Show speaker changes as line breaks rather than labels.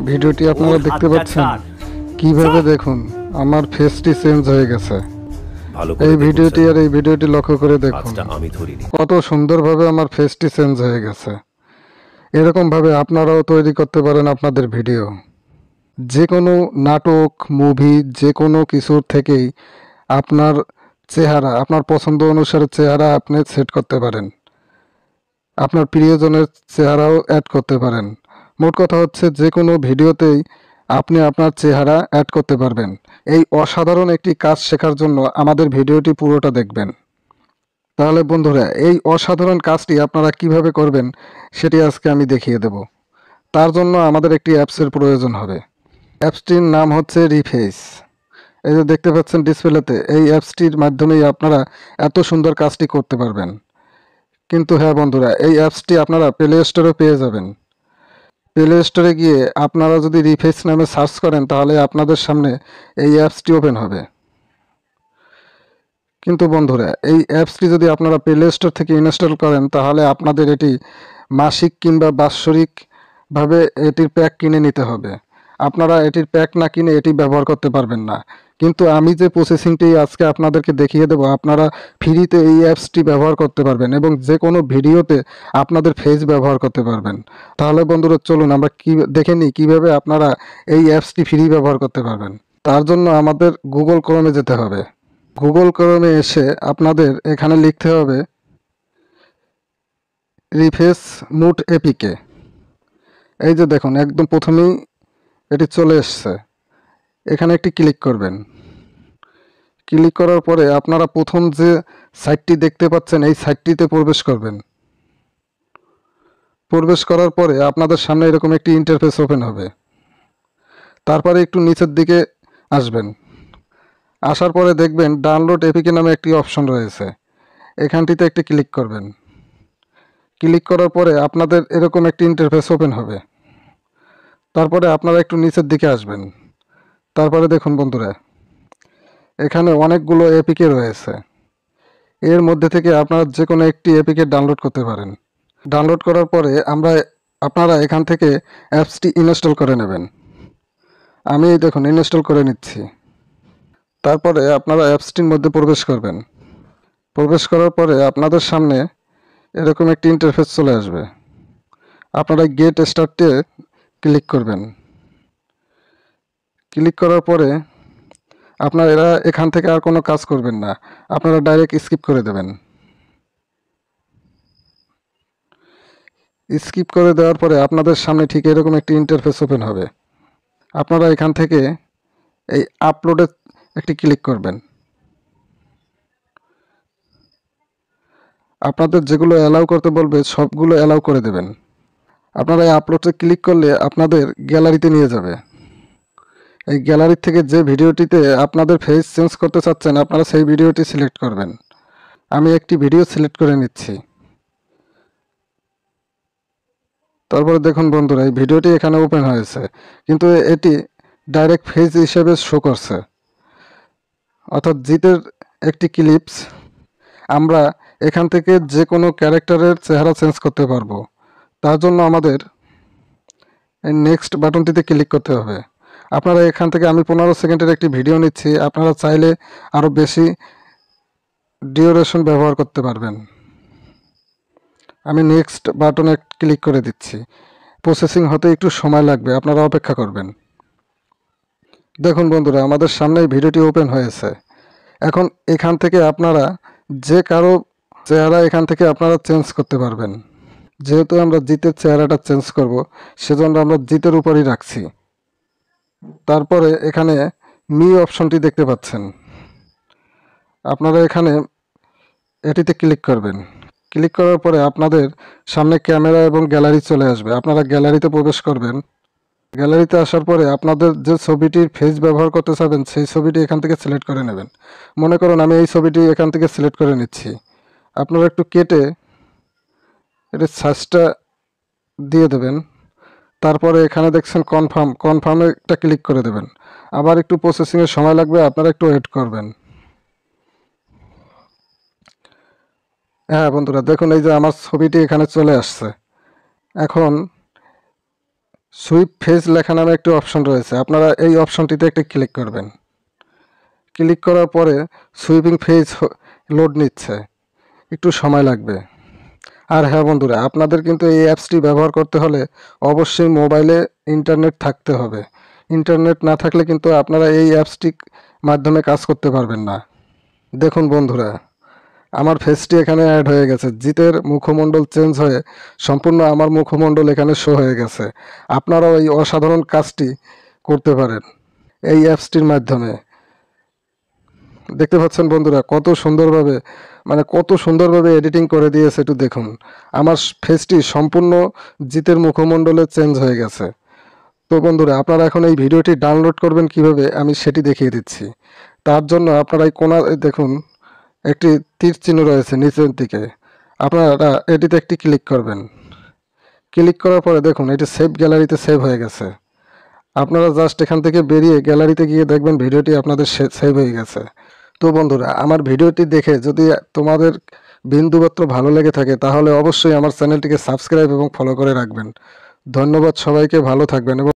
ভিডিওটি আপনারা
ওর
দেখতে
হাতটা
পাচ্ছেন
ছাড়।
কিভাবে দেখুন আমার ফেসটি চেঞ্জ হয়ে গেছে।
ভালো
এই
করে দেখুন
ভিডিওটি
স্যার,
আর এই ভিডিওটি লক্ষ্য করে দেখুন
কাজটা আমি ধরিনি।
কত সুন্দরভাবে আমার ফেসটি চেঞ্জ হয়ে গেছে। এরকম ভাবে আপনারাও তৈরি করতে পারেন আপনাদের ভিডিও। যে কোনো নাটক, মুভি, যে কোনো কিছুর থেকেই আপনার চেহারা, আপনার পছন্দ অনুসারে চেহারা আপনি সেট করতে পারেন। আপনার প্রিয়জনের চেহারাও অ্যাড করতে পারেন। মোট কথা হচ্ছে যে কোনো ভিডিওতেই আপনি আপনার চেহারা অ্যাড করতে পারবেন। এই অসাধারণ একটি কাজ শেখার জন্য আমাদের ভিডিওটি পুরোটা দেখবেন। তাহলে বন্ধুরা, এই অসাধারণ কাজটি আপনারা কিভাবে করবেন সেটি আজকে আমি দেখিয়ে দেব। তার জন্য আমাদের একটি অ্যাপসের প্রয়োজন হবে। অ্যাপসটির নাম হচ্ছে রিফেস। এই যে দেখতে পাচ্ছেন ডিসপ্লেতে, এই অ্যাপসটির মাধ্যমেই আপনারা এত সুন্দর কাজটি করতে পারবেন। কিন্তু হ্যাঁ বন্ধুরা, এই অ্যাপসটি আপনারা প্লে স্টোরে পেয়ে যাবেন। প্লে স্টোরে গিয়ে আপনারা যদি রিফেস নামে সার্চ করেন তাহলে আপনাদের সামনে এই অ্যাপসটি ওপেন হবে। কিন্তু বন্ধুরা, এই অ্যাপসটি যদি আপনারা প্লে স্টোর থেকে ইনস্টল করেন তাহলে আপনাদের এটি মাসিক কিংবা বাৎসরিকভাবে এটির প্যাক কিনে নিতে হবে। আপনারা এটির প্যাক না কিনে এটি ব্যবহার করতে পারবেন না। কিন্তু আমি যে প্রসেসিংটি আজকে আপনাদেরকে দেখিয়ে দেবো, আপনারা ফ্রিতে এই অ্যাপসটি ব্যবহার করতে পারবেন এবং যে কোনো ভিডিওতে আপনাদের ফেস ব্যবহার করতে পারবেন। তাহলে বন্ধুরা চলুন আমরা দেখে নিই কীভাবে আপনারা এই অ্যাপসটি ফ্রি ব্যবহার করতে পারবেন। তার জন্য আমাদের গুগল ক্রোমে যেতে হবে। গুগল ক্রোমে এসে আপনাদের এখানে লিখতে হবে রিফেস মুড এপিকে। এই যে দেখুন একদম প্রথমেই এটি চলে এসছে। এখানে একটি ক্লিক করবেন। ক্লিক করার পরে আপনারা প্রথম যে সাইটটি দেখতে পাচ্ছেন এই সাইটটিতে প্রবেশ করবেন। প্রবেশ করার পরে আপনাদের সামনে এরকম একটি ইন্টারফেস ওপেন হবে। তারপরে একটু নিচের দিকে আসবেন। আসার পরে দেখবেন ডাউনলোড এপিকে নামে একটি অপশন রয়েছে। এখানটিতে একটি ক্লিক করবেন। ক্লিক করার পরে আপনাদের এরকম একটি ইন্টারফেস ওপেন হবে। তারপরে আপনারা একটু নিচের দিকে আসবেন। তারপরে দেখুন বন্ধুরা, এখানে অনেকগুলো এপিকে রয়েছে। এর মধ্যে থেকে আপনারা যে কোনো একটি এপিকে ডাউনলোড করতে পারেন। ডাউনলোড করার পরে আপনারা এখান থেকে অ্যাপসটি ইনস্টল করে নেবেন। আমি দেখুন ইনস্টল করে নিচ্ছি। তারপরে আপনারা অ্যাপসটির মধ্যে প্রবেশ করবেন। প্রবেশ করার পরে আপনাদের সামনে এরকম একটি ইন্টারফেস চলে আসবে। আপনারা গেট স্টার্টে ক্লিক করবেন। ক্লিক করার পরে আপনারা এখান থেকে আর কোনো কাজ করবেন না, আপনারা ডাইরেক্ট স্কিপ করে দেবেন। স্কিপ করে দেওয়ার পরে আপনাদের সামনে ঠিক এরকম একটি ইন্টারফেস ওপেন হবে। আপনারা এখান থেকে এই আপলোডে একটি ক্লিক করবেন। আপনাদের যেগুলো অ্যালাউ করতে বলবে সবগুলো অ্যালাউ করে দেবেন। আপনারা এই আপলোডে ক্লিক করলে আপনাদের গ্যালারিতে নিয়ে যাবে। এই গ্যালারি থেকে যে ভিডিওটিতে আপনাদের ফেস চেঞ্জ করতে চাচ্ছেন আপনারা সেই ভিডিওটি সিলেক্ট করবেন। আমি একটি ভিডিও সিলেক্ট করে নিচ্ছি। তারপরে দেখুন বন্ধুরা, এই ভিডিওটি এখানে ওপেন হয়েছে, কিন্তু এটি ডাইরেক্ট ফেস হিসেবে শো করছে, অর্থাৎ জিতের একটি ক্লিপস। আমরা এখান থেকে যে কোনো ক্যারেক্টারের চেহারা চেঞ্জ করতে পারবো। তার জন্য আমাদের এই নেক্সট বাটনটিতে ক্লিক করতে হবে। আপনারা এখান থেকে, আমি 15 সেকেন্ডের একটি ভিডিও নিচ্ছি, আপনারা চাইলে আরও বেশি ডিউরেশন ব্যবহার করতে পারবেন। আমি নেক্সট বাটনে ক্লিক করে দিচ্ছি। প্রসেসিং হতে একটু সময় লাগবে, আপনারা অপেক্ষা করবেন। দেখুন বন্ধুরা, আমাদের সামনে ভিডিওটি ওপেন হয়েছে। এখন এখান থেকে আপনারা যে কারো চেহারা এখান থেকে আপনারা চেঞ্জ করতে পারবেন। যেহেতু আমরা জিতের চেহারাটা চেঞ্জ করব, সেজন্য আমরা জিতের উপরই রাখছি। তারপরে এখানে মি অপশনটি দেখতে পাচ্ছেন, আপনারা এখানে এটিতে ক্লিক করবেন। ক্লিক করার পরে আপনাদের সামনে ক্যামেরা এবং গ্যালারি চলে আসবে। আপনারা গ্যালারিতে প্রবেশ করবেন। গ্যালারিতে আসার পরে আপনাদের যে ছবিটির ফেস ব্যবহার করতে চাবেন সেই ছবিটি এখান থেকে সিলেক্ট করে নেবেন। মনে করুন আমি এই ছবিটি এখান থেকে সিলেক্ট করে নিচ্ছি। আপনারা একটু কেটে এটির সাইজটা দিয়ে দেবেন। তারপরে এখানে দেখছেন কনফার্মে একটা ক্লিক করে দেবেন। আবার একটু প্রসেসিংয়ের সময় লাগবে, আপনারা একটু ওয়েট করবেন। হ্যাঁ বন্ধুরা, দেখুন এই যে আমার ছবিটি এখানে চলে আসছে। এখন সুইপ ফেজ লেখা নামে একটি অপশন রয়েছে, আপনারা এই অপশনটিতে একটি ক্লিক করবেন। ক্লিক করার পরে সুইপিং ফেজ লোড নিচ্ছে, একটু সময় লাগবে। আর হ্যাঁ বন্ধুরা, আপনাদের কিন্তু এই অ্যাপসটি ব্যবহার করতে হলে অবশ্যই মোবাইলে ইন্টারনেট থাকতে হবে। ইন্টারনেট না থাকলে কিন্তু আপনারা এই অ্যাপসটির মাধ্যমে কাজ করতে পারবেন না। দেখুন বন্ধুরা, আমার ফেসটি এখানে অ্যাড হয়ে গেছে। জিতের মুখমণ্ডল চেঞ্জ হয়ে সম্পূর্ণ আমার মুখমণ্ডল এখানে শো হয়ে গেছে। আপনারাও এই অসাধারণ কাজটি করতে পারেন এই অ্যাপসটির মাধ্যমে। দেখতে পাচ্ছেন বন্ধুরা কত সুন্দরভাবে এডিটিং করে দিয়েছে, একটু দেখুন। আমার ফেসটি সম্পূর্ণ জিতের মুখমণ্ডলে চেঞ্জ হয়ে গেছে। তো বন্ধুরা, আপনারা এখন এই ভিডিওটি ডাউনলোড করবেন কিভাবে আমি সেটি দেখিয়ে দিচ্ছি। তার জন্য আপনারা এই কোণা দেখুন একটি তীর চিহ্ন রয়েছে নিচের দিকে, আপনারা এটিতে একটি ক্লিক করবেন। ক্লিক করার পরে দেখুন এটি সেভ গ্যালারিতে সেভ হয়ে গেছে। আপনারা জাস্ট এখান থেকে বেরিয়ে গ্যালারিতে গিয়ে দেখবেন ভিডিওটি আপনাদের সেভ হয়ে গেছে। তো বন্ধুরা, আমার ভিডিওটি দেখে যদি তোমাদের বিন্দুমাত্র ভালো লেগে থাকে তাহলে অবশ্যই আমার চ্যানেলটিকে সাবস্ক্রাইব এবং ফলো করে রাখবেন। ধন্যবাদ সবাইকে, ভালো থাকবেন এবং